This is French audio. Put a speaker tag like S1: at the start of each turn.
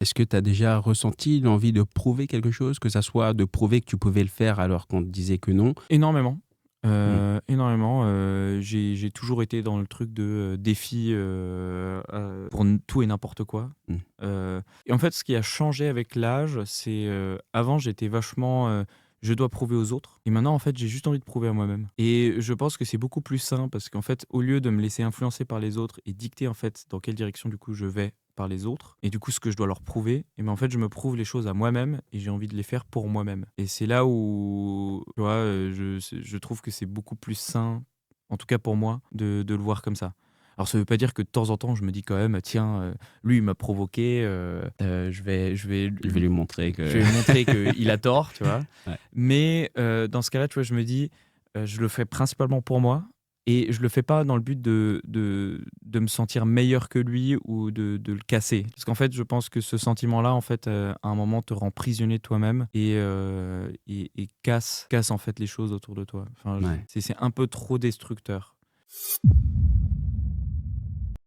S1: Est-ce que tu as déjà ressenti l'envie de prouver quelque chose? Que ça soit de prouver que tu pouvais le faire alors qu'on te disait que non?
S2: Énormément,
S1: Mmh,
S2: énormément, j'ai toujours été dans le truc de, défi, pour n tout et n'importe quoi,
S1: mmh,
S2: et en fait, ce qui a changé avec l'âge, c'est, avant j'étais vachement, «Je dois prouver aux autres» et maintenant, en fait, j'ai juste envie de prouver à moi-même et je pense que c'est beaucoup plus sain parce qu'en fait, au lieu de me laisser influencer par les autres et dicter, en fait, dans quelle direction, du coup, je vais par les autres et du coup, ce que je dois leur prouver et ben, en fait, je me prouve les choses à moi-même et j'ai envie de les faire pour moi-même et c'est là où, tu vois, je trouve que c'est beaucoup plus sain, en tout cas pour moi, de le voir comme ça. Alors ça veut pas dire que de temps en temps, je me dis quand même: «Tiens, lui, il m'a provoqué,
S1: je vais lui montrer
S2: je
S1: que
S2: vais lui montrer qu'il a tort», tu vois?
S1: ouais.
S2: Mais dans ce cas-là, tu vois, je me dis, je le fais principalement pour moi et je le fais pas dans le but de me sentir meilleur que lui ou de le casser. Parce qu'en fait, je pense que ce sentiment-là, en fait, à un moment, te rend prisonnier de toi-même et casse, en fait, les choses autour de toi. Enfin, je
S1: Ouais.
S2: c'est un peu trop destructeur.